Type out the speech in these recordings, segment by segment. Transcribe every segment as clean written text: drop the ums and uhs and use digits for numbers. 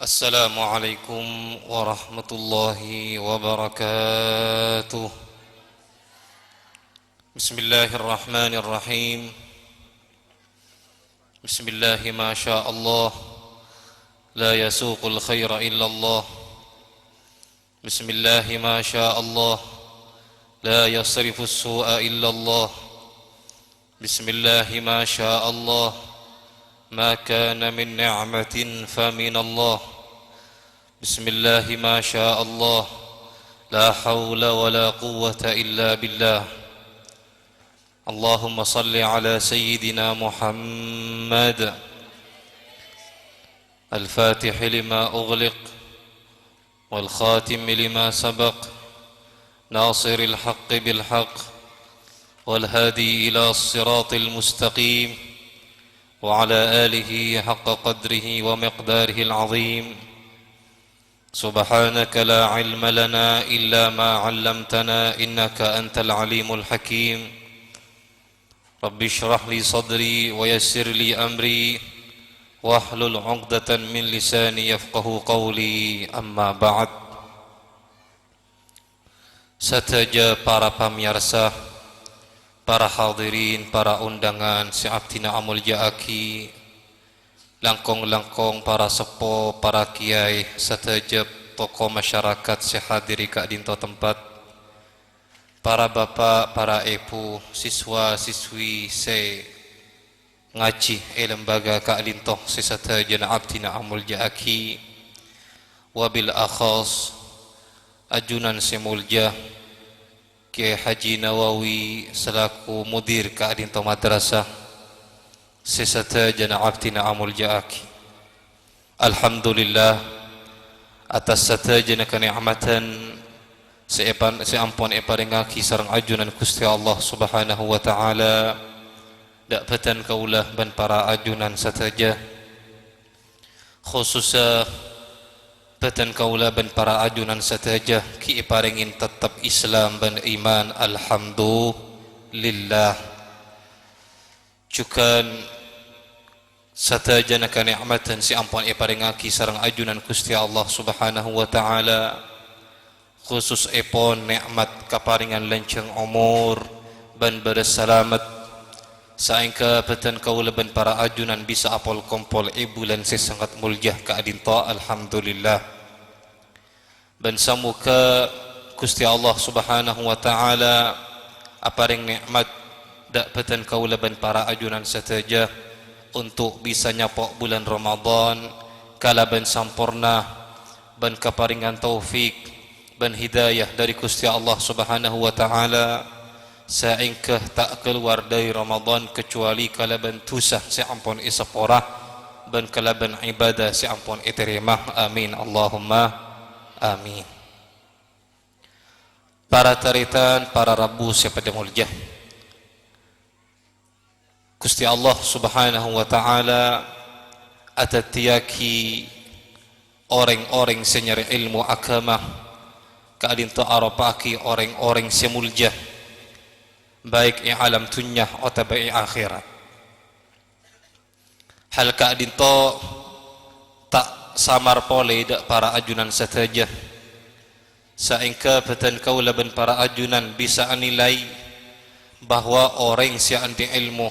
Assalamualaikum warahmatullahi wabarakatuh. Bismillahirrahmanirrahim. Bismillahi ma sya Allah, la yasuqul khaira illallah. Bismillahi ma sya Allah, la yasrifus su'a illallah. Bismillahi ma sya Allah, ما كان من نعمة فمن الله. بسم الله ما شاء الله، لا حول ولا قوة إلا بالله. اللهم صل على سيدنا محمد الفاتح لما أغلق والخاتم لما سبق، ناصر الحق بالحق والهادي إلى الصراط المستقيم، وعلى آله حق قدره ومقداره العظيم. سبحانك لا علم لنا إلا ما علمتنا إنك أنت العليم الحكيم. رب اشرح لي صدري ويسر لي أمري واحلل عقدة من لساني يفقه قولي. أما بعد. Sateja para pamirsa, para hadirin, para undangan Si'abtina Amul Ja'aki, langkong-langkong para sepo, para kiai, sateja tokoh masyarakat sehadiri kak dinto tempat, para bapak, para ibu, siswa, siswi, se ngaji lembaga kak dinto sateja Abtina Amul Ja'aki, wabil akhas ajunan semulja Kiai Haji Nawawi selaku mudir Ka'dinto Madrasah Sesata Jana Abtina Amul Ja'aki. Alhamdulillah atas satajana kenikmatan seampun eparingaki sareng ajunan Gusti Allah Subhanahu wa taala, dak patan kaulah ban para ajunan sataja, khususnya patan kaula ban para ajunan sataja ki iparingin tetap Islam ban iman. Alhamdulillah. Cukan sataja na kenikmatan si ampun iparingaki sareng ajunan Gusti Allah Subhanahu wa taala, khusus epon nikmat kaparingan lenceng umur ban bersalamat saingka patan kaula ban para ajunan bisa apol kompol ibulan sesangat muljah Ka'dinto. Alhamdulillah. Ban samuka Gusti Allah Subhanahu wa taala aparing nikmat dak patan kaula ban para ajunan sataja untuk bisa nyapok bulan Ramadan kala ban sampurna ban kaparingan taufik ban hidayah dari Gusti Allah Subhanahu wa taala, saingkah tak keluar dari Ramadan kecuali kalaban tusah seampun isaporah dan kalaban ibadah seampun iterimah. Amin Allahumma amin. Para taritan, para rabu siapa muljah, Gusti Allah Subhanahu wa taala atatiaki orang-orang senyari ilmu agama Ka'dinto arapaki orang-orang semuljah baik yang alam dunya atau baik akhirat. Hal Ka'dinto tak samar pole dak para ajunan sataja, saingka patan kaula ban para ajunan bisa anilai bahwa orang si andi ilmu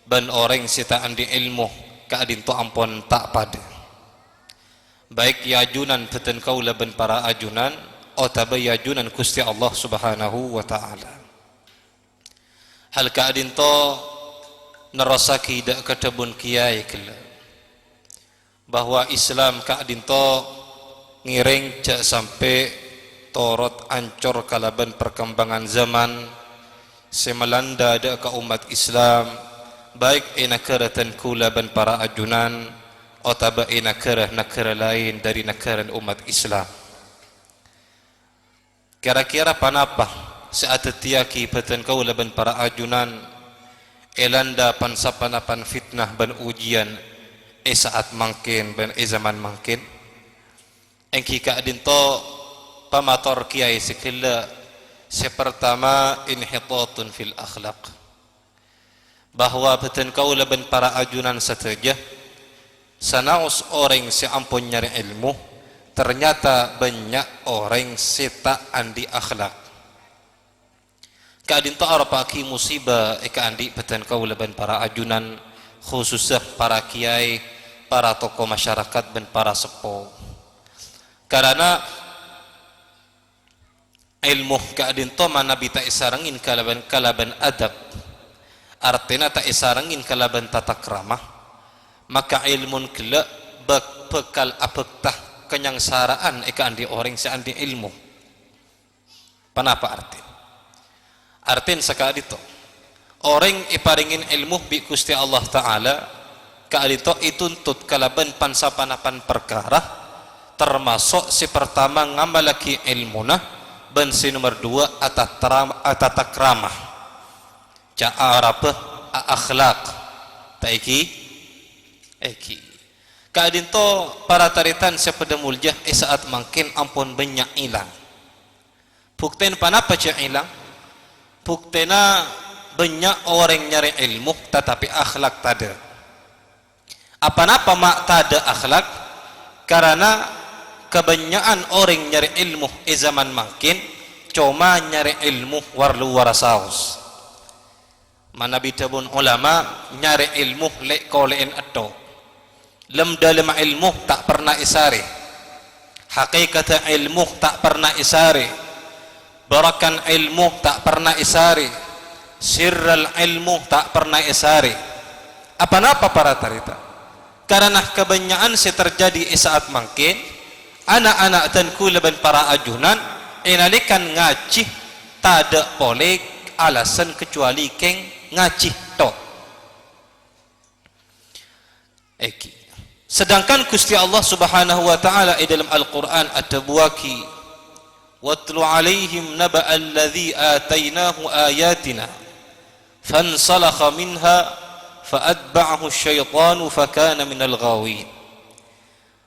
ban orang si tak andi ilmu Ka'dinto ampun tak pada. Baik ya ajunan patan kaula ban para ajunan atau baik ajunan Gusti Allah Subhanahu wa taala. Hal Ka'dinto nerasaki dak ketebun kiai kala bahwa Islam Ka'dinto ngiring jak sampai torot ancor kalaban perkembangan zaman semelanda dak ke umat Islam, baik negara dan kulaban para ajunan atau negara lain dari negara umat Islam. Kira-kira panapa saat tiaki patan kaula ban para ajunan elanda pansapanapan fitnah ban ujian saat mangkin ban zaman mangkin engki Ka'dinto pamator kiai sekila sepertama inhitatun fil akhlaq, bahwa patan kaula ban para ajunan sateja sanaus orang si ampun nyari ilmu, ternyata banyak orang si tak andi akhlak. Kadin ta arapaki musibah eka andi peten kau leban para ajunan, khususnya para kiai, para tokoh masyarakat dan para sepuh. Karena ilmu kadin to manabi ta isarangin kalaban adab, artinya ta isarangin kalaban tata krama, maka ilmun kela bekal apektah kenyangsaraan eka andi orang si andi ilmu. Panapa arti? Artin sakadito orang iparingin ilmu bi Gusti Allah Ta'ala kadito ituntut kalaban pansapanapan perkara, termasuk si pertama ngamalaki ilmuna dan si nomor dua atatakramah ca'arapah akhlak taiki kadito para taritan sepeda muljah saat makin ampun banyak hilang. Buktiin panapa cia hilang? Buktena banyak orang nyari ilmu tetapi akhlak tada. Apa-apa mak tada akhlak? Karena kebanyakan orang nyari ilmu zaman makin cuma nyari ilmu warlu warasaus. Mana bitabun ulama nyari ilmu lek kolein atau lem dalam ilmu tak pernah isari. Hakikat ilmu tak pernah isari. Barakan ilmu tak pernah isari, sirral ilmu tak pernah isari. Apa-apa para tarita? Karena kebanyakan si terjadi saat makin anak-anak dan kulaban para ajunan inalikan ngaji tak ada boleh alasan kecuali keng ngaji tok. Sedangkan Gusti Allah Subhanahu wa taala dalam Al-Qur'an at-Tabwaki وَاتْلُ عَلَيْهِمْ نَبَأَ الَّذِي آتَيْنَاهُ آيَاتِنَا فَانْسَلَخَ مِنْهَا فَأَتْبَعَهُ الشَّيْطَانُ فَكَانَ مِنَ الْغَاوِينَ.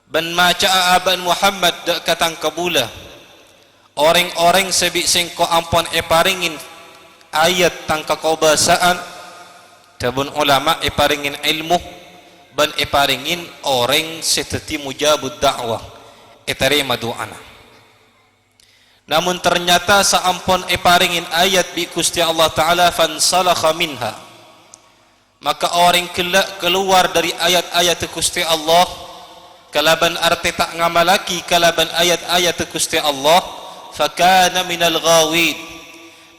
Ben maca aban Muhammad dak katang kabula orang-orang sebik singko ampon paringin ayat tangka kobasaan tabun ulama paringin ilmu ban paringin orang seteti mujabud dakwah terima doana. Namun ternyata saampun paringin ayat bi Gusti Allah Ta'ala fansalakha minha, maka orang keluar dari ayat-ayat Gusti Allah kalaban arti tak ngamalaki kalaban ayat-ayat Gusti Allah, fakana minal ghawid,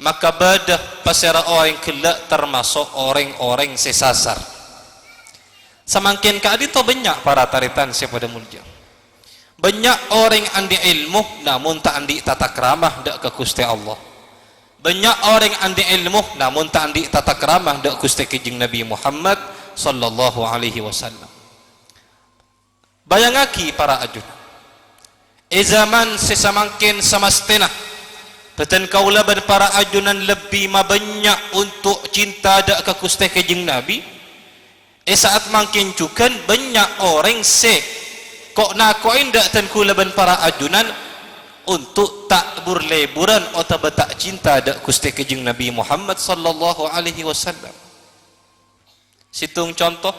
maka badah pasara orang kelak termasuk orang-orang sesasar. Semakin kadito banyak para taritan sepada mulia, banyak orang andi ilmu namun tak andi tata keramah dak ke Gusti Allah. Banyak orang andi ilmu namun tak andi tata keramah dak Gusti Kijing Nabi Muhammad sallallahu alaihi wasallam. Bayangaki para ajun, zaman sesamangkin samastena peten kaula ber para ajunan lebih banyak untuk cinta dak ke Gusti Kijing Nabi. Saat makin juga banyak orang kok nakoin dak ten kulaban para ajunan untuk tak berleburan atau tak cinta dak Gusti Kijing Nabi Muhammad sallallahu alaihi wasallam. Situng contoh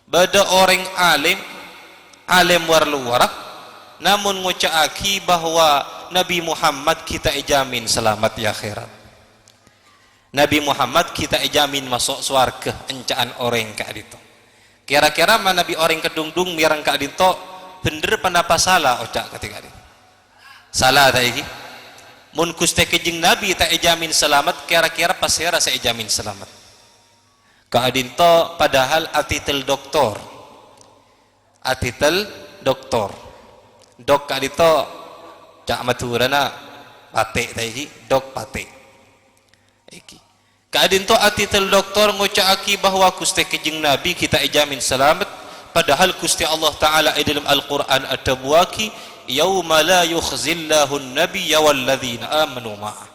bada orang alim warluwara namun ngucaaki bahwa Nabi Muhammad kita ijamin selamat di akhirat. Nabi Muhammad kita ijamin masuk surga encaan orang kak dito. Kira-kira mana Nabi orang kedungdung mirang kak dito bener pandapa salah ocak ketika ini salah tak iki mun Gusti Kijing Nabi tak ijamin selamat, kira-kira pasira saya ijamin selamat kak dito, padahal atitel doktor dok kak dito cak maturana pate tak iki dok pate iki kadin to atitel doktor ngucaaki bahwa Gusti Kijing Nabi kita ijamin selamat, padahal Gusti Allah Ta'ala dalam Al-Quran at-Tabwaki yauma la yukhzillahu an-nabiyya walladzina amanu ma'ah.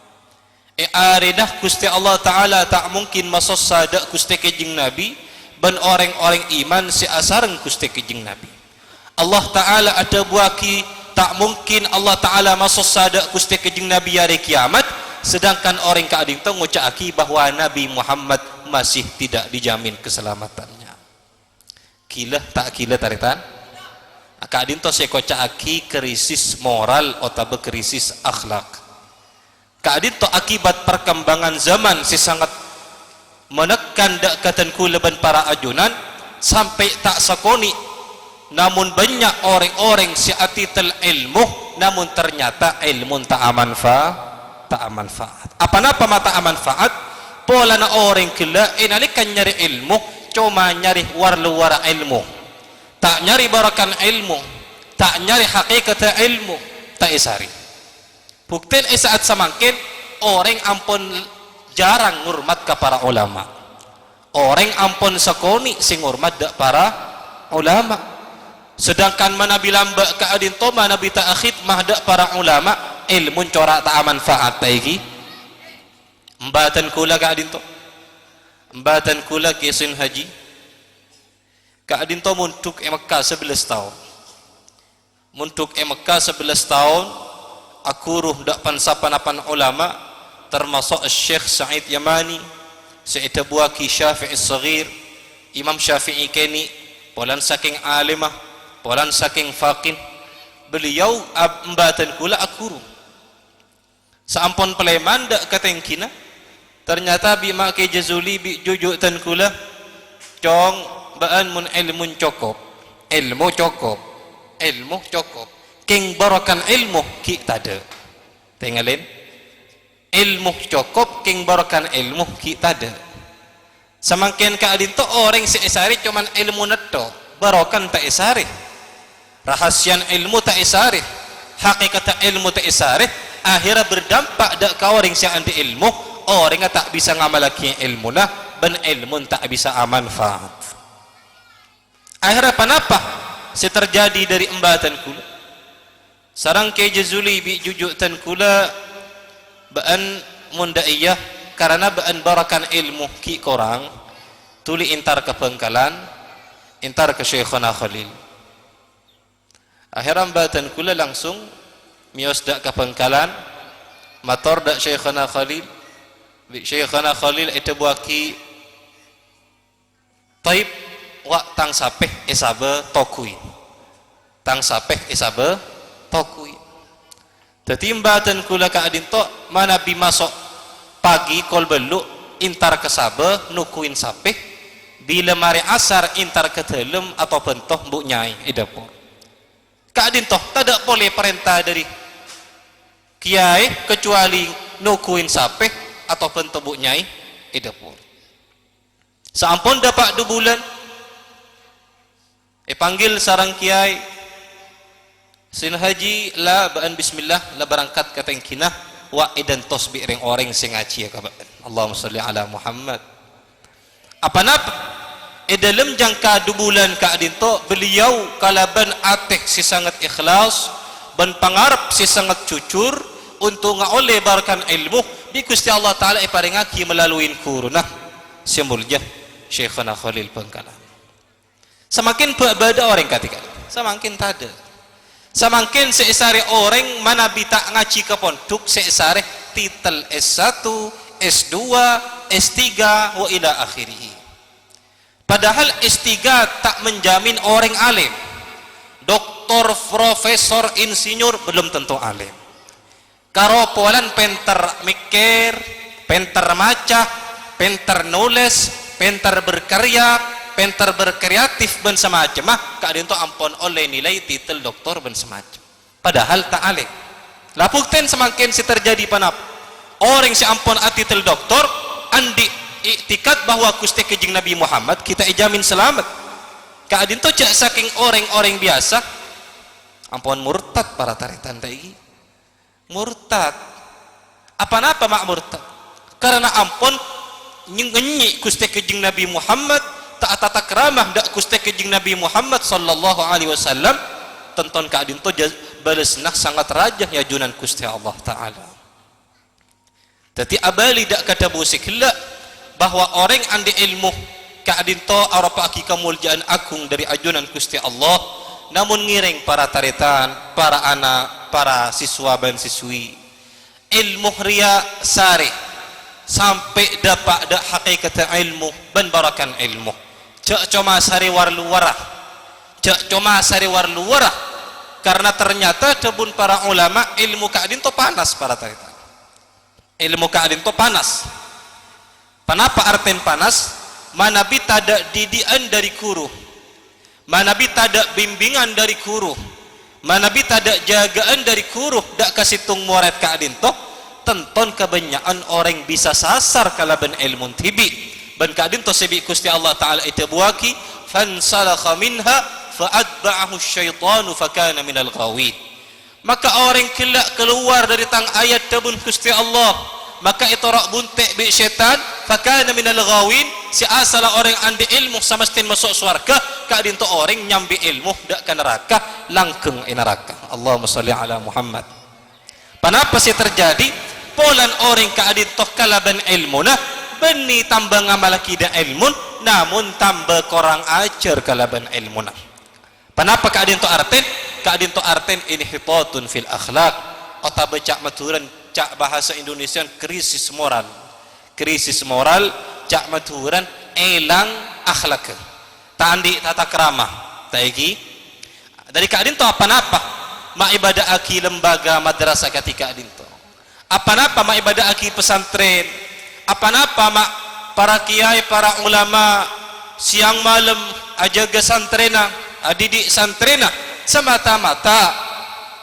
Aridah Gusti Allah Ta'ala tak mungkin masuk sadak Gusti Kijing Nabi dan orang-orang iman si asarang Gusti Kijing Nabi. Allah Ta'ala at-Tabwaki tak mungkin Allah Ta'ala masuk sadak Gusti Kijing Nabi hari kiamat, sedangkan orang kading tu ngucaki bahwa Nabi Muhammad masih tidak dijamin keselamatannya. kila tak kila taritan akadin to se koca aki krisis moral atau krisis akhlak kadin to akibat perkembangan zaman si sangat menekan dak katan kulaban para ajunan sampai tak sakoni namun banyak orang-orang si atitel ilmu namun ternyata ilmu tak manfaat apa napa mata manfaat pola na orang kila inalikan nyari ilmu cuma nyari war-luar ilmu tak nyari barakan ilmu tak nyari hakikat ilmu tak isari buktiin saat samangkin orang ampun jarang ngurmat ke para ulama orang ampun sakoni sing ngurmat dak para ulama sedangkan mana bilang mbak keadin to mana bita khidmah dak para ulama ilmu corak tak manfaat taiki mbatan kula keadin to mbatan kula kisin haji keadin to muntuk Mekah 11 tahun muntuk Mekah 11 tahun aku ruh dak pansapan ulama termasuk Syekh Sa'id Yamani Syekh Buaki Syafi'i Saghir Imam Syafi'i Keni polan saking alimah polan saking faqih beliau ambatan kula akuru saampun peleman dak katengkina ternyata bi mak ke jazuli bi jujutan kula cong baan mun ilmun cukup ilmu cukup king barakan ilmu ki tada tengalin ilmu cukup king barakan ilmu ki tada semakin kaadin to orang si isari cuman ilmu netto barakan tak isari rahasian ilmu tak isari hakikat ilmu tak isari akhirnya berdampak dak ka orang si anti ilmu orang tak bisa ngamalaki ilmu lah ben ilmu tak bisa manfaat akhirnya panapa si terjadi dari embatan kula sarang ke jazuli bi jujutan kula baan mundaiyah karena baan barakan ilmu ki korang tuli intar ke Bengkalan intar ke Syekhana Khalil akhirnya embatan kula langsung mios dak ke Bengkalan mator dak Syekhana Khalil bi Syekhana Khalil itu buaki taib wa tang sapeh isabe tokuin tang sapeh isabe tokuin tetimbatan kula kaadin to mana bi masuk pagi kol beluk intar ke sabe nukuin sapeh bila mari asar intar ke telem atau bentoh mbuk nyai dapur kaadin toh tidak boleh perintah dari kiai kecuali nukuin sapeh atau bentoh mbuk nyai dapur saampun dapat 2 bulan panggil sarang kiai sin haji la baan bismillah la berangkat ka tengkinah wa idan tosbi ring orang sing ngaji ya kaban Allahumma sholli ala Muhammad apa napa dalam jangka 2 bulan ka adinto beliau kalaban atek si sangat ikhlas ban pangarep si sangat cucur untuk ngaole barakan ilmu bi Gusti Allah taala iparingaki melalui kurunah simulja Syekhana Khalil Bengkalan semakin berbeda orang ketika semakin tada semakin seisare orang mana bita ngaji ke pondok seisare titel S1 S2 S3 wa ila akhirih padahal S3 tak menjamin orang alim doktor profesor insinyur belum tentu alim karo polan penter mikir penter maca penter nulis penter berkarya penter berkreatif ben semacam keadaan itu ampun oleh nilai titel doktor ben semacam padahal tak alim lapukten semakin si terjadi panap orang si ampun titel doktor andi iktikat bahwa kusti kejing Nabi Muhammad kita ijamin selamat keadaan itu cak saking orang-orang biasa ampun murtad para taritan tadi murtad apa-apa mak murtad karena ampun nyenyi kusti kejing Nabi Muhammad tak tata keramah dak kusti kejing Nabi Muhammad sallallahu alaihi wasallam tonton keadaan to balas nah sangat rajah ya junan kusti Allah taala tati abali dak kata busik la bahwa orang andi ilmu keadaan to arapa aki kemuliaan agung dari ajunan kusti Allah namun ngiring para taritan para anak para siswa dan siswi ilmu ria sari sampai dapat dak hakikat ilmu dan barakan ilmu cak cuma sari war luwarah, cak cuma sari war luwarah, karena ternyata tebun para ulama ilmu kaadin to panas para tarita. Ilmu kaadin to panas. Kenapa arten panas? Manabi tada didian dari guru, manabi tada bimbingan dari guru, manabi tada jagaan dari guru, dak kasih tung murid kaadin to, tenton kebanyakan orang bisa sasar kalaban ilmu tibi. Ban kaadin to sebi Gusti Allah taala itu buaki fansalakha minha fa'atba'ahu syaitanu fakana minal ghawin. Maka orang kelak keluar dari tang ayat tabun Gusti Allah, maka itu rak buntek bi syaitan fakana minal ghawin. Si asal orang andi ilmu samastin masuk surga, kaadin to orang nyambi ilmu dak ke neraka, langkeng neraka. Allahumma shalli ala Muhammad. Kenapa sih terjadi polan orang kaadin to kalaban ilmu nah beni tambah ngamal kida ilmu, namun tambah korang ajar kalaban ilmu nah. Kenapa kaadin to arten? Kaadin to arten inhitatun fil akhlak. Ota becak maturan cak bahasa Indonesia krisis moral. Krisis moral cak maturan elang akhlak. Tandi tata krama. Taigi. Dari kaadin to apa-apa? Ma ibadah aki lembaga madrasah ketika kaadin to. Apa-apa ma ibadah aki pesantren. Apa-apa mak para kiai, para ulama siang malam ajaga santrena, adidik santrena, semata-mata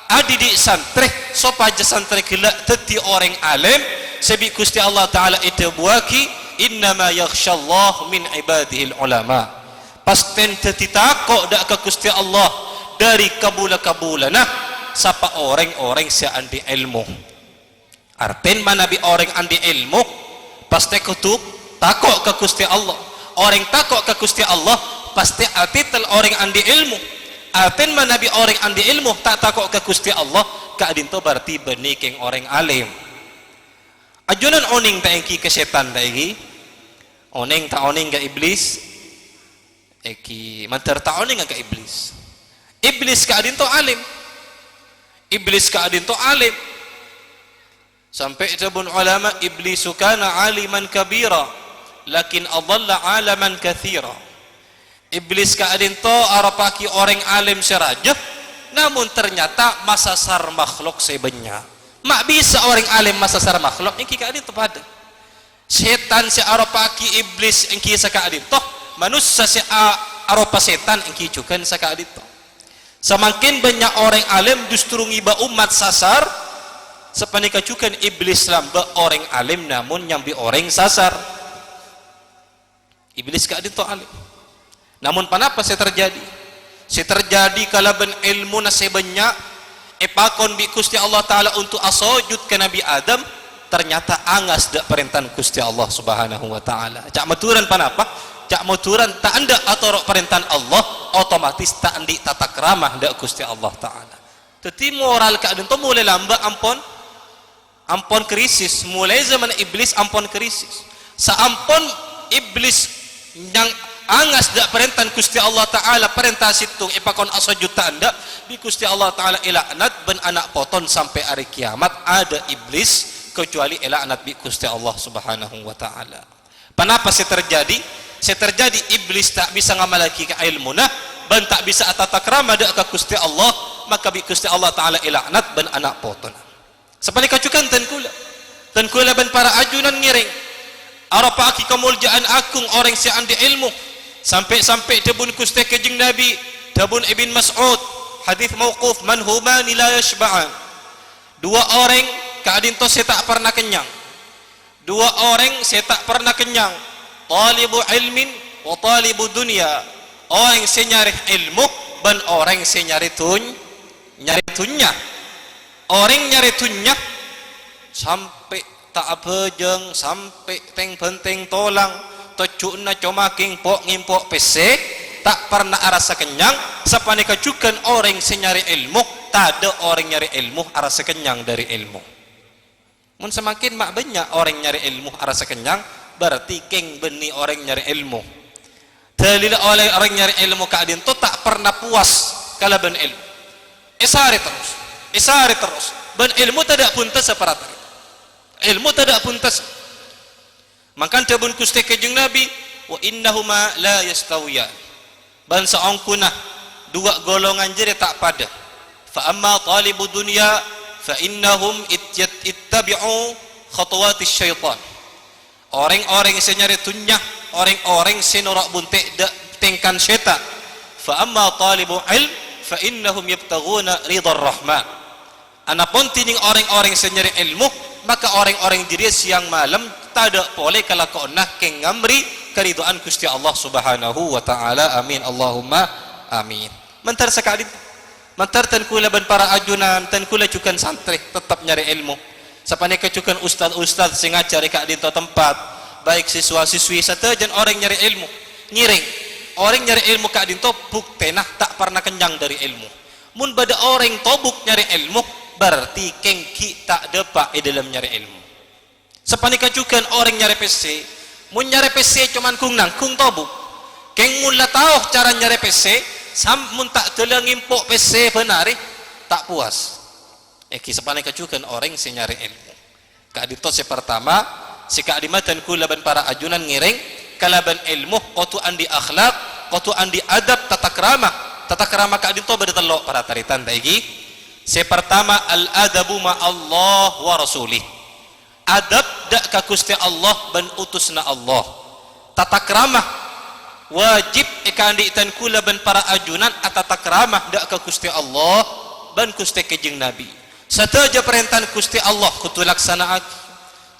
adidik santre sopaja santre kelak teti orang alim sebi Gusti Allah taala itu buaki innama yakhsyallah min ibadihil ulama. Pasten teti takok dak ke Gusti Allah dari kabula-kabulana sapa orang-orang seandi ilmu. Arten manabi orang andi ilmu pasti kutuk takok ke Gusti Allah. Orang takok ke Gusti Allah pasti atitel orang andi ilmu. Aten manabi orang andi ilmu tak takok ke Gusti Allah, kaadin to berarti benikeng orang alim. Ajunan oning ta engki ke setan ta egi. Oning ta oning ke iblis. Eki mantar ta oning ke iblis. Iblis kaadin to alim. Iblis kaadin to alim. Sampai tabun ulama iblisu kana aliman kabira lakin adalla alaman kathira. Iblis kaadin to arapaki orang alim serajah, namun ternyata masasar makhluk sebanyak. Mak bisa orang alim masasar makhluk engki kaadin to pada. Setan si arapaki iblis engki sakaadin to, manusia si arapa setan engki cukan sakaadin to. Semakin banyak orang alim justru ngiba umat sasar. Sepanika cukan iblis lamba orang alim namun nyambi orang sasar. Iblis kaadin to alim. Namun kenapa saya terjadi? Saya terjadi kalaban ilmu na sebanyak epakon bi Gusti Allah taala untuk asojud ke Nabi Adam, ternyata angas dak perintah Gusti Allah Subhanahu wa taala. Cak maturan kenapa? Cak maturan tak anda atau perintah Allah, otomatis tak andi tata keramah dak Gusti Allah taala. Teti moral kaadin to mulai lamba ampon krisis, mulai zaman iblis ampon krisis. Saampon iblis yang angas dak perintah Gusti Allah taala perintah situng ipakon asajud anda di Gusti Allah taala ilaknat ben anak poton sampai hari kiamat ada iblis kecuali ilaknat bi Gusti Allah Subhanahu wa taala. Kenapa sih terjadi? Sih terjadi iblis tak bisa ngamalaki ke ilmu nah ben tak bisa atata krama dak ke Gusti Allah, maka bi Gusti Allah taala ilaknat ben anak poton. Sepali kacukan tan kula ban para ajunan ngiring arapa aki kemuliaan akung orang si andi ilmu sampai tabun Gusti kejeng Nabi tabun Ibn Mas'ud hadis mauquf man humani la yashba'an. Dua orang kaadin to saya tak pernah kenyang. Dua orang saya tak pernah kenyang. Talibu ilmin wa talibu dunya. Orang saya nyari ilmu dan orang saya nyari tunya. Orang nyari tunya sampai tak bejeng sampai teng penting tolang tocuna comaking pok ngimpok pesek tak pernah arasa kenyang sapanika cukan orang senyari ilmu tak ada orang nyari ilmu arasa kenyang dari ilmu. Mun semakin mak banyak orang nyari ilmu arasa kenyang berarti keng beni orang nyari ilmu. Dalil oleh orang nyari ilmu kaadin tu tak pernah puas kalaban ilmu. Isari terus. Ben ilmu tidak puntas separata. Ilmu tidak puntas. Maka tabun Gusti kejeng Nabi wa innahuma la yastawiyan. Ban saongkuna dua golongan jadi tak pada. Fa amma talibu dunya fa innahum ittabi'u khutuwatis syaitan. Orang-orang yang nyari dunya, orang-orang yang norak buntik tengkan syaitan. Fa amma talibu ilm fa innahum yabtaghuna ridar rahman. Anapun tining orang-orang yang nyari ilmu, maka orang-orang diri siang malam tak ada boleh kalau kau nak kengamri keriduan Gusti Allah Subhanahu wa taala. Amin Allahumma amin. Mentar sekali mentar tan kula ban para ajunan tan kula cukan santri tetap nyari ilmu. Sapane kecukan ustaz-ustaz sing ngajari ka di tempat, baik siswa-siswi satejan orang nyari ilmu. Ngiring orang nyari ilmu ka di bukti nah tak pernah kenyang dari ilmu. Mun bada orang tobuk nyari ilmu berarti kengki tak depak di dalam nyari ilmu. Sapane kecukan orang nyari PC, mun nyari PC cuman kung nangkung tobuk. Keng mun la tahu cara nyari PC, mun tak telang impok PC benari tak puas. Eki sepane kacukan orang si nyari ilmu. Kadito si pertama si kadimatan kulaban para ajunan ngiring kalaban ilmu qatu'an di akhlak, qatu'an di adab, tata krama kadito berdelok para taritan taigi. Si pertama al adabu ma Allah wa rasulih. Adab dak ka Gusti Allah ban utusna Allah. Tata krama wajib ikan diitan kulaban para ajunan atata krama dak ka Gusti Allah ban Gusti kejeng Nabi. Sataja perintahan Gusti Allah kutu laksanaaki.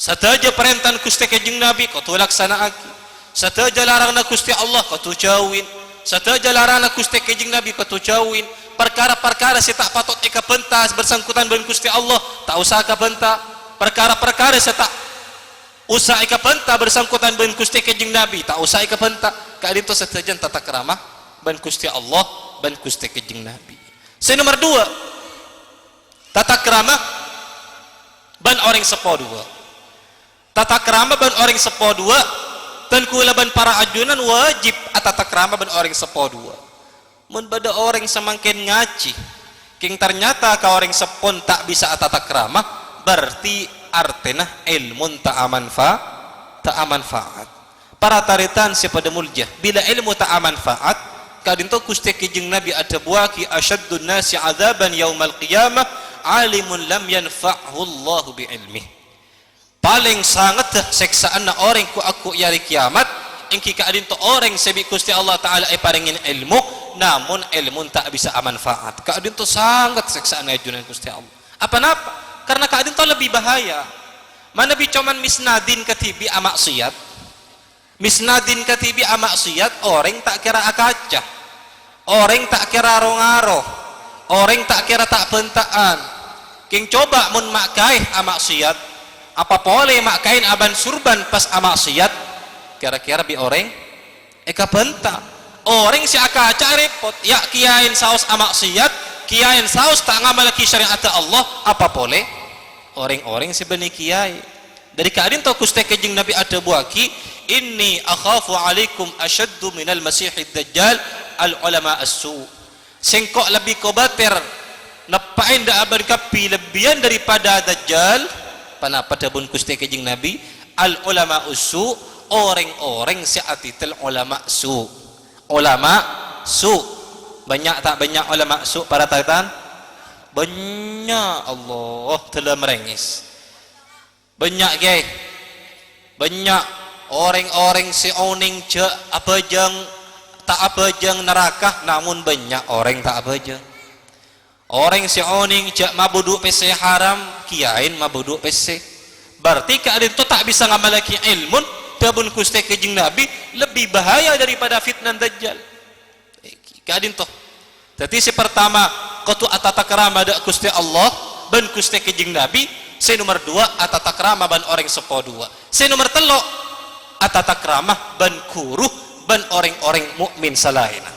Sataja perintahan Gusti kejeng Nabi kutu laksanaaki. Sataja larangna Gusti Allah kutu jauhin. Sataja larangna Gusti kejeng Nabi kutu jauhin. Perkara-perkara si tak patut ika pentas bersangkutan dengan Gusti Allah tak usah ika benta. Perkara-perkara si tak usah ika benta bersangkutan dengan Gusti kejeng Nabi tak usah ika benta. Kadito sataja tata keramah ban Gusti Allah ban Gusti kejeng Nabi. Nomor 2 tata krama ban orang sepo dua. Tata krama ban orang sepo dua dan kula ban para ajunan wajib tata krama ban orang sepo dua. Mun bada orang semangkin ngaci, king ternyata ka orang sepon tak bisa tata krama, berarti artinya ilmu tak manfaat. Para taritan si pada muljah, bila ilmu tak manfaat, kadinto Gusti kejeng Nabi ada buaki asyaddun nasi azaban yaumal qiyamah alimun lam yanfa'hu Allah bi ilmih. Paling sangat seksaan na orang ku aku yari kiamat ingki kaadin to orang sebi Gusti Allah taala ay paringin ilmu namun ilmu tak bisa manfaat. Kaadin to sangat seksaan ajunan Gusti Allah. Apa-apa? Karena kaadin to lebih bahaya. Mana bi cuman misnadin katibi amaksiat. Misnadin katibi amaksiat orang tak kira akaca. Orang tak kira rongaro. Orang tak kira tak bentaan. King coba mun makai amaksiat, apa boleh makain aban surban pas amaksiat? Kira-kira bi orang eka benta. Orang si akaca repot, ya kiain saus amaksiat, kiain saus tak ngamal lagi syariat Allah, apa boleh? Orang-orang si bani kiai. Dari keadaan to Gusti kejeng Nabi ada buaki, inni akhafu alaikum asyaddu minal masihid dajjal al ulama as-su. Sengkok lebih kobater napain dah abad kapi lebihan daripada dajjal panapa tabun Gusti kejeng Nabi al ulama usu orang-orang seatitel ulama su banyak tak banyak ulama su para taritan banyak. Allah telah merengis banyak gay banyak orang-orang si oning je apa jeng tak apa jeng neraka namun banyak orang tak apa jeng. Orang si oning jak mabuduk PC haram kiain mabuduk PC. Berarti keadaan itu tak bisa ngamalaki ilmu tabun Gusti kejeng Nabi lebih bahaya daripada fitnah dajjal. Keadaan itu. Jadi si pertama qatu atata krama da Gusti Allah ban Gusti kejeng Nabi. Si nomor 2 atata krama ban orang sepo 2. Si nomor 3 atata krama ban kuruh ban orang-orang mukmin salaina.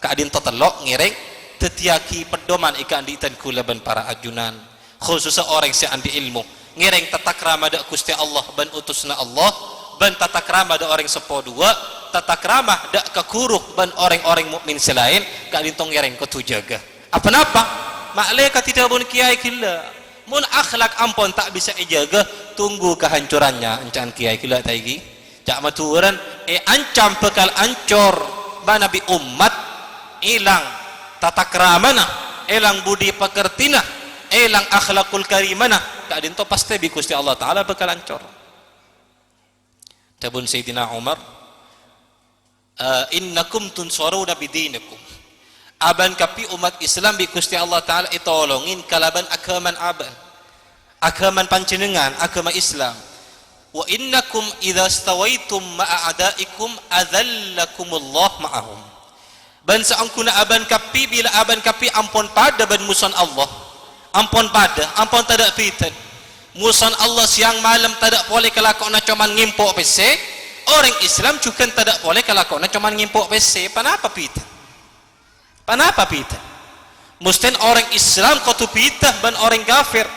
Keadaan itu telok ngiring tetiaki pedoman ikan diitan kula ban para ajunan khususnya orang si andi ilmu ngiring tata krama da Gusti Allah ban utusna Allah ban tata krama da orang sepo 2 tata krama da kekuruh ban orang-orang mukmin selain gak dintong ngiring ketujaga apa-apa malaikat tidak pun kiai kila mun akhlak ampun tak bisa ijaga tunggu kehancurannya encan kiai kila taigi dak maturan ancam bekal ancor mana bi umat ilang tata keramana ilang budi pekertina ilang akhlakul karimana kadin to pasti bi Gusti Allah taala bekal ancor. Tabun Sayyidina Umar innakum tunsaruna bidinikum aban kapi umat Islam bi Gusti Allah taala itolongin kalaban agaman aban agaman panjenengan agama Islam. Wa innakum idza stawaitum ma'a a'daikum adzallakumullah ma'ahum. Ban saangkuna aban kapi bila aban kapi ampon pada ban musan Allah. Ampon pada, ampon tadak pitan. Musan Allah siang malam tadak boleh kelakona cuman ngimpok PC. Orang Islam juga tadak boleh kelakona cuman ngimpok PC. Panapa pitan? Panapa pitan? Mustin orang Islam kau tu pitah ban orang kafir.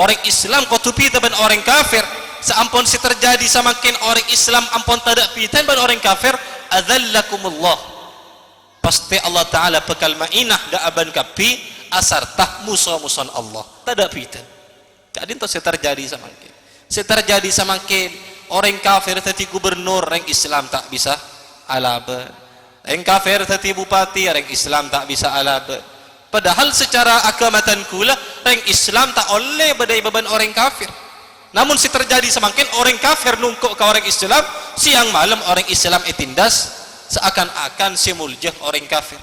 Orang Islam kau tu pitah ban orang kafir. Seampun si terjadi semakin orang Islam ampun tadak pitan ban orang kafir adzallakumullah pasti Allah taala bekal mainah da aban kapi asar tah musuh-musuh Allah tadak pitan jadi itu si terjadi semakin si terjadi semakin orang kafir tadi gubernur orang Islam tak bisa alaban orang kafir tadi bupati orang Islam tak bisa alaban padahal secara agama tan kula orang Islam tak oleh badai beban orang kafir. Namun si terjadi semakin orang kafir nungkuk ke orang Islam siang malam orang Islam itindas seakan-akan si muljah orang kafir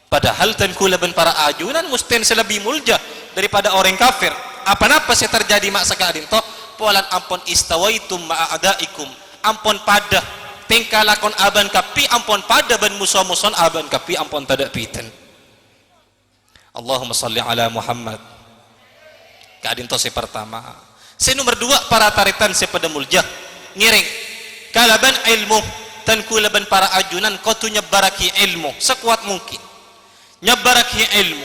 padahal tengkula ben para ajunan mustin selebih muljah daripada orang kafir apa-apa si terjadi mak sakadin toh polan ampun istawaitum ma'adaikum ampun pada tingkah lakon aban kapi ampun pada ben musuh-musuh aban kapi ampun tadak pitan. Allahumma salli ala Muhammad kadin toh si pertama. Si nomor dua para taritan si pada muljah ngiring kalaban ilmu dan kulaban para ajunan kau tu nyebaraki ilmu sekuat mungkin nyebaraki ilmu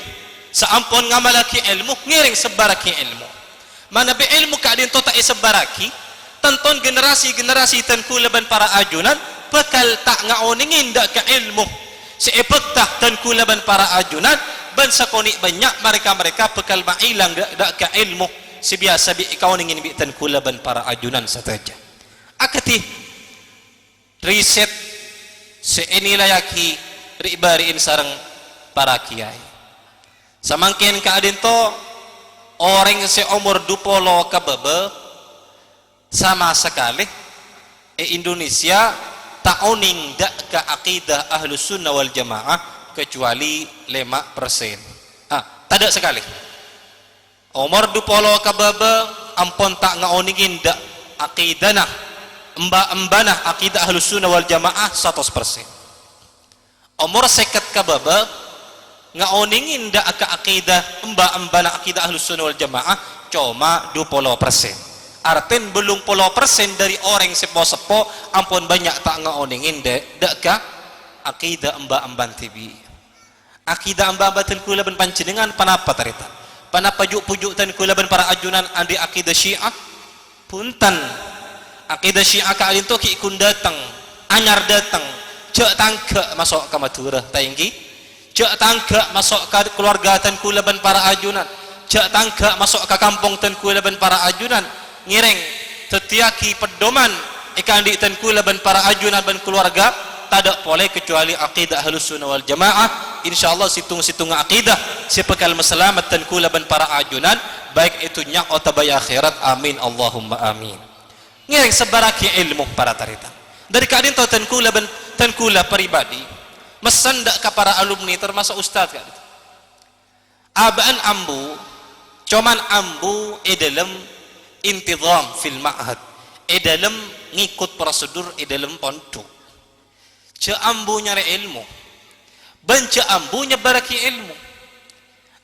seampun ngamalaki ilmu ngiring sebaraki ilmu mana be ilmu kadin to tak sebaraki tonton generasi-generasi dan kulaban para ajunan bakal tak ngaoningin dak ke ilmu si epektah dan kulaban para ajunan ban sakoni banyak mereka-mereka bakal mailang dak ke ilmu si biasa bi kau ingin bi tan kulaban para ajunan saja akati riset se inilah yaki ribariin sareng para kiai samangkin kaadin to orang se umur 20 ka bebe sama sekali Indonesia tak oning dak ka akidah ahlus sunnah wal jamaah kecuali 5%. Tak ada sekali umur 20 kababa ampun tak ngaoningin dak akidana emba-embana akidah ahlus sunnah wal jamaah 100%. Umur 50 kababa ngaoningin dak ka akidah emba-embana akidah ahlus sunnah wal jamaah cuma 20%. Artin belum 10% dari orang sepo-sepo ampun banyak tak ngaoningin dak ka akidah emba-emban tibi. Akidah emba-emban kula ben panjenengan panapa tarita? Panapa pujuk tan kulaban para ajunan andi akidah Syiah punten akidah Syiah ka alin to ki ikun datang anyar datang cek tangke masuk ke Madura tainggi cek tangke masuk ke keluarga tan kulaban para ajunan cek tangke masuk ke kampung tan kulaban para ajunan ngireng tetiaki pedoman ikan di tan kulaban para ajunan ban keluarga tadak boleh kecuali akidah ahlus sunnah wal jamaah insyaallah situng-situng akidah si bekal meselamat dan kulaban para ajunan baik itu nyak atau baik akhirat amin Allahumma amin ngiring sebaraki ilmu para tarita dari kadin to tan kula pribadi mesan dak ka para alumni termasuk ustaz kan abaan ambu cuman ambu dalam intizam fil ma'had dalam ngikut prosedur dalam pondok ambu nyari ilmu benca ambu nyebaraki ilmu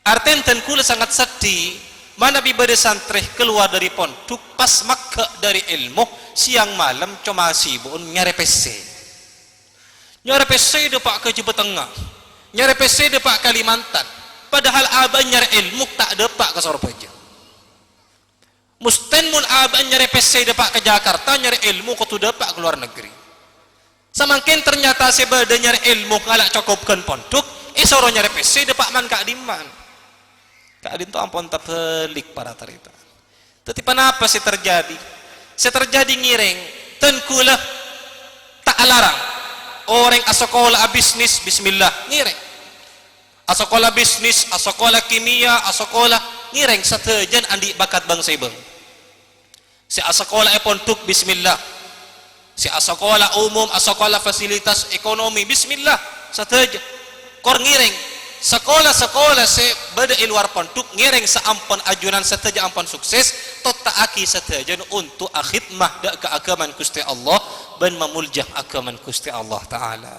arten tan kula sangat sedih mana bibada santrih keluar dari pondok pas makka dari ilmu siang malam cuma sibuk nyari PC depak ke Jawa Tengah nyari PC depak Kalimantan padahal abang nyari ilmu tak depak ke Surabaya mustin mun abang nyari PC depak ke Jakarta nyari ilmu kau tu depak ke luar negeri semakin ternyata sebada nyari ilmu ngalak cukupkan pondok isoro nyari PC depak man kak diman kak din tu ampun tapelik para tarita tetapi kenapa sih terjadi ngiring ten kula tak alarang orang asekolah bisnis bismillah ngireng asekolah bisnis asekolah kimia asekolah ngireng satejan andi bakat bangsa ibang si asekolah pontuk bismillah si asekolah umum asekolah fasilitas ekonomi bismillah sateja kor ngireng sekolah-sekolah se beda luar pontuk ngireng saampon ajunan sateja ampon sukses tota aki sateja untuk akhidmah dak keagaman Gusti Allah ban memuljah agaman Gusti Allah taala.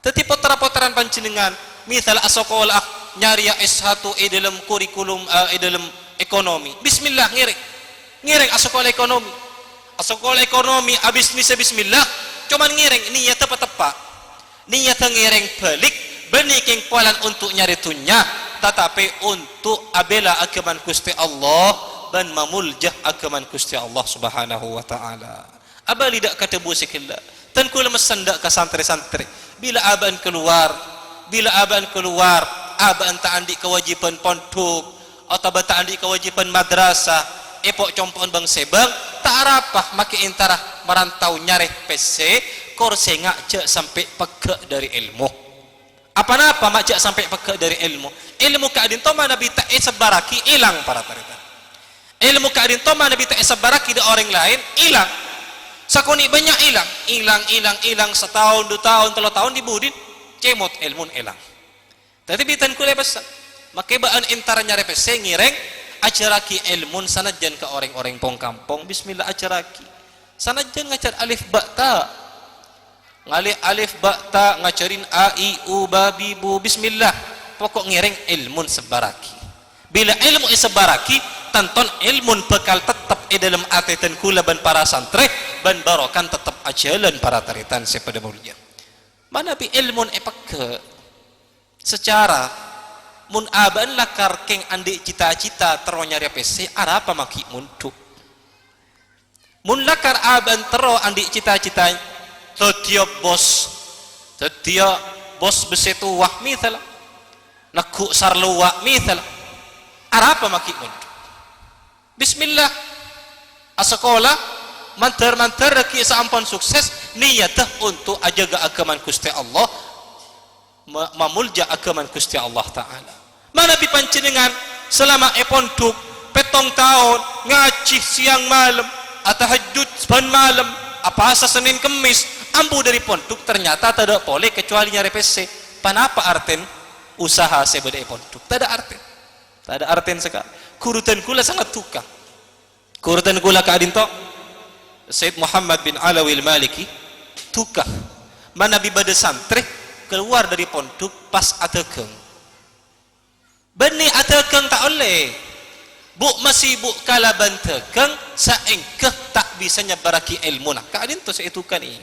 Tetapi potera-poteran panjenengan misal asekolah nyari S1 dalam kurikulum dalam ekonomi bismillah ngireng asekolah ekonomi bisnis bismillah cuman ngireng niat tepat niat ngireng balik beniking polan untuk nyari tunya tetapi untuk abela agaman Gusti Allah dan memuljah agaman Gusti Allah subhanahu wa ta'ala abali dak katebu sikillah tan kula mesendak ke santri-santri bila aban keluar aban tak andi kewajiban pondok atau tak andi kewajiban madrasah epok compon bang sebang tak arapah maki intara merantau nyareh PC kor sengak cek sampai pegak dari ilmu apa-apa mak cek sampai pegak dari ilmu keadin toma nabi tak sebaraki hilang para tarikan ilmu keadin toma nabi tak sebaraki da orang lain hilang sakuni banyak hilang setahun 2 tahun 3 tahun dibudin cemot ilmu hilang tapi bitan kule besar maka baan intara nyare PC ngireng acaraki ilmu sanajan ke orang-orang pong kampung bismillah acaraki sanajan ngacar alif ba ta ngalih alif ba ta ngacarin a i u ba bi bu bismillah pokok ngireng ilmu sebaraki bila ilmu sebaraki tanton ilmu bekal tetap dalam atetan kula ban para santri ban barokan tetap ajalan para taritan sepada mulia mana bi ilmu peke secara mun aban lakar keng andi cita-cita teronya repesi arapa maki muntu mun lakar aban tero andi cita-cita setiap bos besetu wah misal nakku sarluwa misal arapa maki muntu bismillah asekolah mantar ki saampun sukses niatah untuk ajaga agaman Gusti Allah memulja agaman Gusti Allah taala mana bi panjenengan selama pondok petong tahun ngaji siang malam tahajud ban malam apa asa Senin Kemis ambu dari pondok ternyata tidak boleh kecuali nyari PC panapa arten usaha sebeda pondok tidak ada arten sekali kurutan kula sangat tukang kurutan kula kaadinto Said Muhammad bin Alawi al-Maliki tukang mana bi bade santri keluar dari pondok pas atekeng benih atekeng tak oleh masih kala bantekeng saengkeh tak bisa nyebaraki ilmu nak kaadin to itu kan ini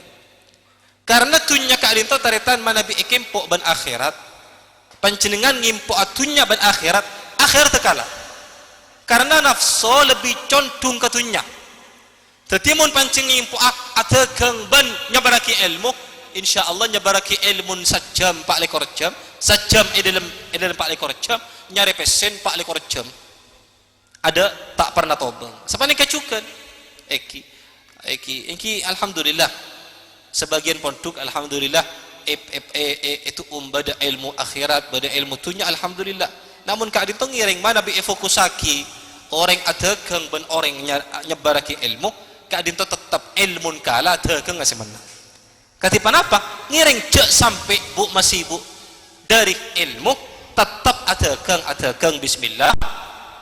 karena tunya kaadin to taritan mana bi ikempok ban akhirat panjenengan ngimpo atunya ban akhirat tekala karena nafsu lebih condong ke tunya tetimun pancing ngimpo atekeng ban nyebaraki ilmu insyaallah nyebaraki ilmu sajam 4 jam sajam dalam 4 jam nyari pesen 4 jam ada tak pernah tobeng sepani kecukan eki alhamdulillah sebagian pondok alhamdulillah itu bada ilmu akhirat bada ilmu tunya alhamdulillah namun keadaan tu ngiring mana bi fokusaki orang atekeng ben orang nyebaraki ilmu keadaan tu tetap ilmu kala atekeng ngasih menang katipan apa ngiring cek sampai masih dari ilmu tetap atekeng bismillah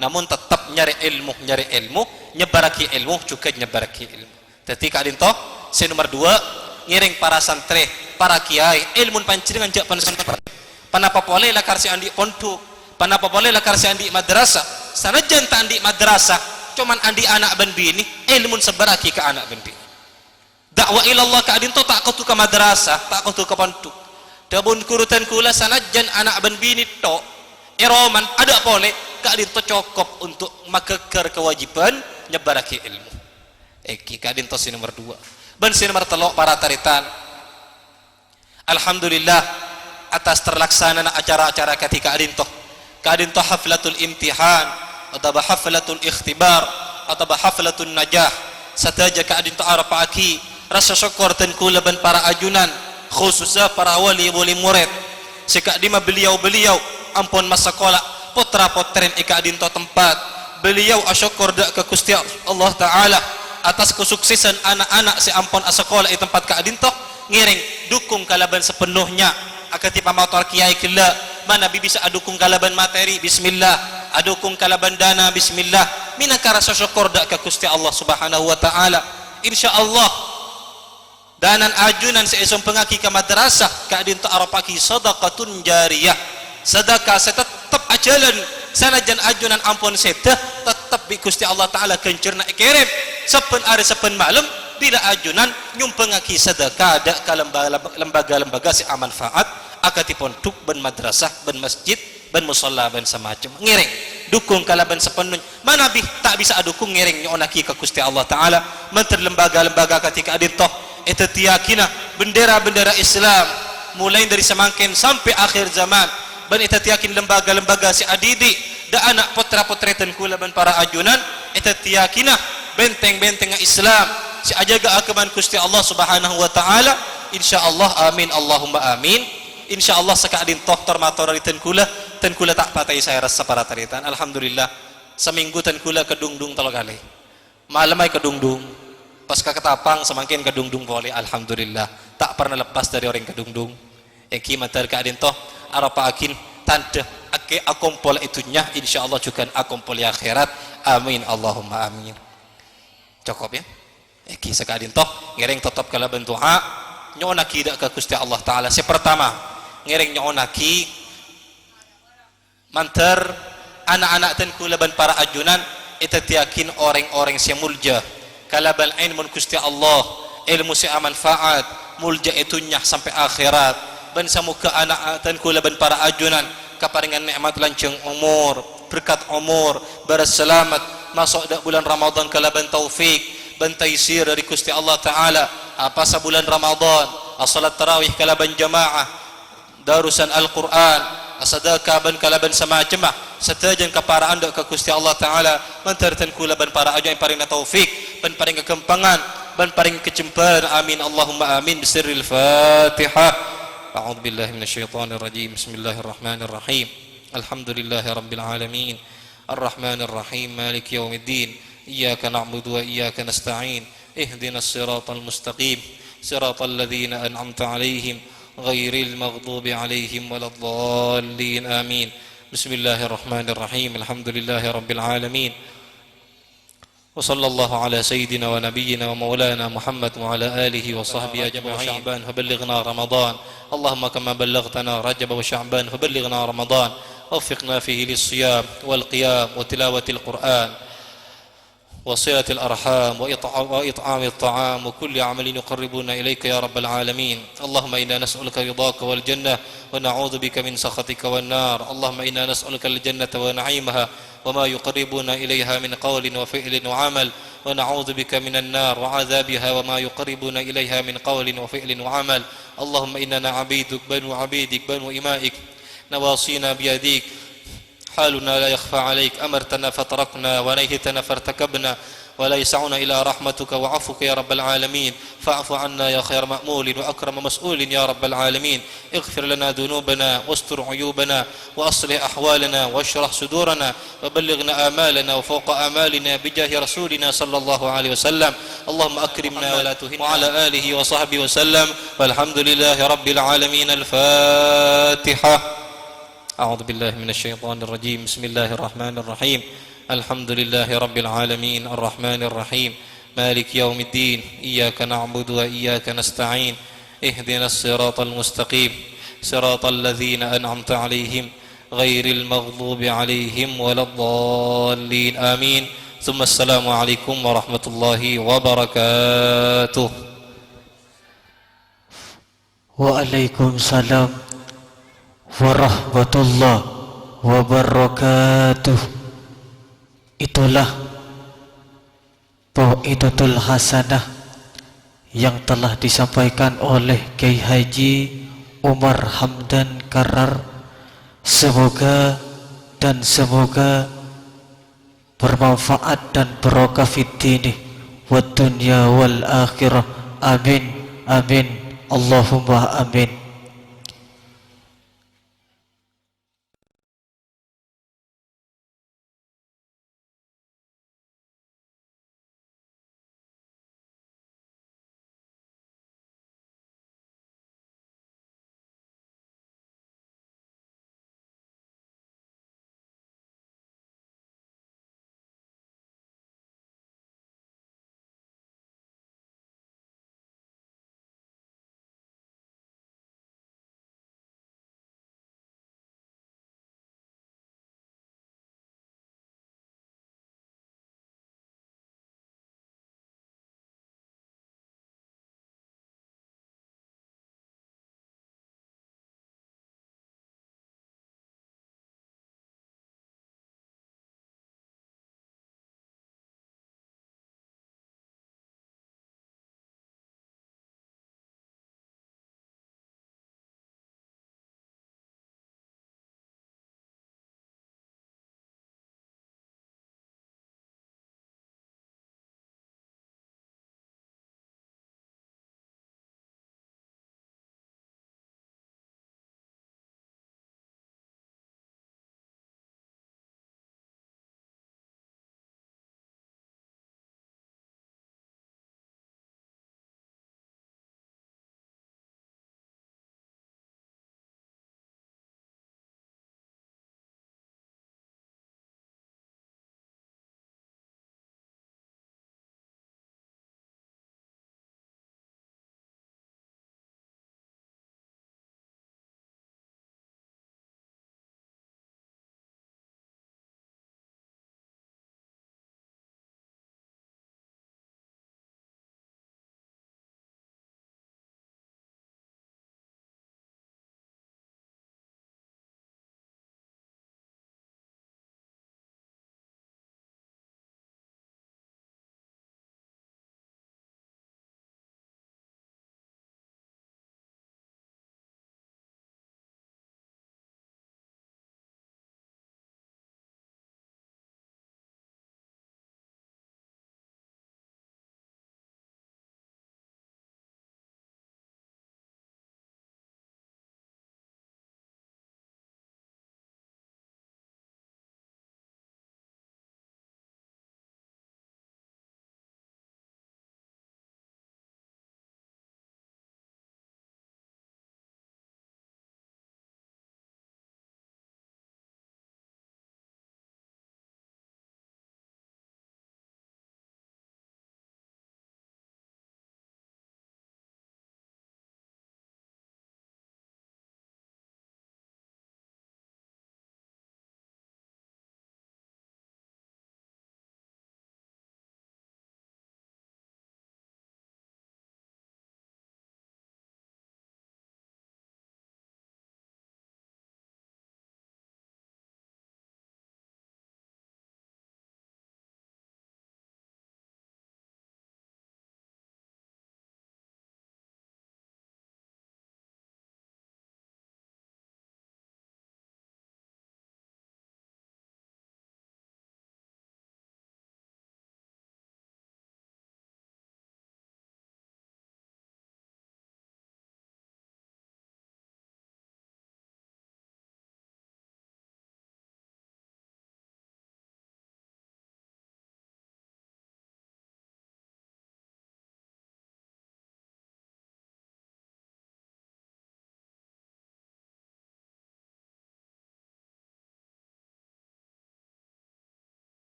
namun tetap nyari ilmu nyebaraki ilmu juga nyebaraki ilmu jadi keadaan tu nomor 2 ngiring para santri para kiai ilmu panjenengan jak panapa boleh lah karsi andi pondok panapa boleh lah karsi andi madrasah sanajan tak andi madrasah cuman andi anak ben bini ilmu sebaraki ke anak ben bini dakwah ilallah keadaan tu tak kutu ke madrasah tak kutu ke pondok dabun kurutan kula sanajan anak ben bini to iroman ada boleh keadaan tu cukup untuk makeker kewajiban nyebaraki ilmu keadaan tu nomor 2 ban nomor 3 para taritan alhamdulillah atas terlaksana acara-acara ketika keadaan tu haflatul imtihan atau haflatul ikhtibar atau haflatul najah sataja keadaan tu arapaki rasa syukur dan kula ban para ajunan khususnya para wali murid sekak dima beliau ampun masa sekolah putra potren ika dinto tempat beliau asyukur dak ke Gusti Allah Ta'ala atas kesuksesan anak-anak si ampun asekolah di tempat ka dinto ngiring dukung kalaban sepenuhnya akatipa motor kiai kila mana bisa adukung kalaban materi bismillah adukung kalaban dana bismillah minaka rasa syukur dak ke Gusti Allah Subhanahu wa Ta'ala insyaallah danan ajunan seesong pengaki ke madrasah ka dinto arapaki sadaqatun jariyah sedekah tetap ajalan sanajan ajunan ampun sedah tetap bi Gusti Allah Ta'ala kencerna kirim sepen hari sepen malam bila ajunan nyumpengaki sedekah ada ke lembaga-lembaga si amanfaat akatipun tuk ben madrasah ben masjid ben musalla ben semacam ngiring dukung kalaban sepenuh mana tak bisa adukung ngiring nyonaki ke Gusti Allah Ta'ala menteri lembaga-lembaga ketika adintoh itu tiyakina bendera-bendera Islam mulai dari semangkin sampai akhir zaman ben itu tiyakin lembaga-lembaga si adidi da anak putra-putri kula ben para ajunan itu tiyakina benteng-benteng Islam si ajaga akaman Gusti Allah Subhanahu wa Ta'ala insyaallah amin Allahumma amin insyaallah sekadin toh termator dari tenkula tak patai saya rasa para taritan alhamdulillah seminggu tenkula kedungdung telo kali malam ay kedungdung pas ketapang semakin kedungdung boleh alhamdulillah tak pernah lepas dari orang kedungdung eki matar kadin toh arapa akin tanda ake akompol itunya insyaallah juga akompol akhirat amin Allahumma amin cukup ya eki sekadin toh ngereng tetap kala bentua nyonaki dak ke Gusti Allah Ta'ala si pertama ngereng nyonaki mantar anak-anak dan kulaban para ajunan itu yakin orang-orang si mulja kalabal ilmu Gusti Allah ilmu si manfaat mulja itu nyah sampai akhirat ban samuka anak dan kulaban para ajunan kaparingan nikmat lanceng umur berkat umur berselamat masuk dak bulan Ramadan kalaban taufik ban taisir dari Gusti Allah Ta'ala apa sa bulan Ramadan salat tarawih kalaban jamaah darusan Al-Quran asadaka ban kalaban semacam setajan keparaan dak ke Gusti Allah Ta'ala mentartan kulaban para ajunan paring taufik ban paring kekempangan ban paring kecemparan amin Allahumma amin bisirril Fatihah a'udzu billahi minasyaitonir rajim bismillahirrahmanirrahim alhamdulillahi rabbil alamin arrahmanir rahim maliki yaumiddin iyyaka na'budu wa iyyaka nasta'in ihdinas siratal mustaqim siratal ladzina an'amta 'alaihim ghairil maghdubi 'alaihim waladdallin amin bismillahirrahmanirrahim alhamdulillahi rabbil alamin وصلى الله على سيدنا ونبينا ومولانا محمد وعلى آله وصحبه أجمعين وشعبان فبلغنا رمضان اللهم كما بلغتنا رجب وشعبان فبلغنا رمضان وفقنا فيه للصيام والقيام وتلاوة القرآن وصلة الأرحام وإطعام الطعام وكل عمل يقربنا إليك يا رب العالمين اللهم إنا نسألك رضاك والجنة ونعوذ بك من سخطك والنار اللهم إنا نسألك الجنة ونعيمها وما يقربنا إليها من قول وفعل وعمل ونعوذ بك من النار وعذابها وما يقربنا إليها من قول وفعل وعمل اللهم إننا عبيدك بنو إمائك نواصينا بيديك حالنا لا يخفى عليك أمرتنا فتركنا ونهيتنا فارتكبنا ولا يسعنا إلى رحمتك وعفوك يا رب العالمين فاعف عنا يا خير مأمول وأكرم مسؤول يا رب العالمين اغفر لنا ذنوبنا واستر عيوبنا وأصلح أحوالنا واشرح صدورنا وبلغنا آمالنا وفوق آمالنا بجاه رسولنا صلى الله عليه وسلم اللهم أكرمنا ولا تهنا وعلى آله وصحبه وسلم والحمد لله رب العالمين الفاتحة أعوذ بالله من الشيطان الرجيم بسم الله الرحمن الرحيم الحمد لله رب العالمين الرحمن الرحيم مالك يوم الدين إياك نعبد وإياك نستعين اهدنا الصراط المستقيم صراط الذين أنعمت عليهم غير المغضوب عليهم ولا الضالين آمين ثم السلام عليكم ورحمة الله وبركاته وعليكم السلام warahmatullahi wabarakatuh. Itulah Mau'idatul Hasanah yang telah disampaikan oleh Kiai Haji Umar Hamdan Karar. Semoga bermanfaat dan barokah fid dini wad dunya wal akhirah. amin, amin, Allahumma amin.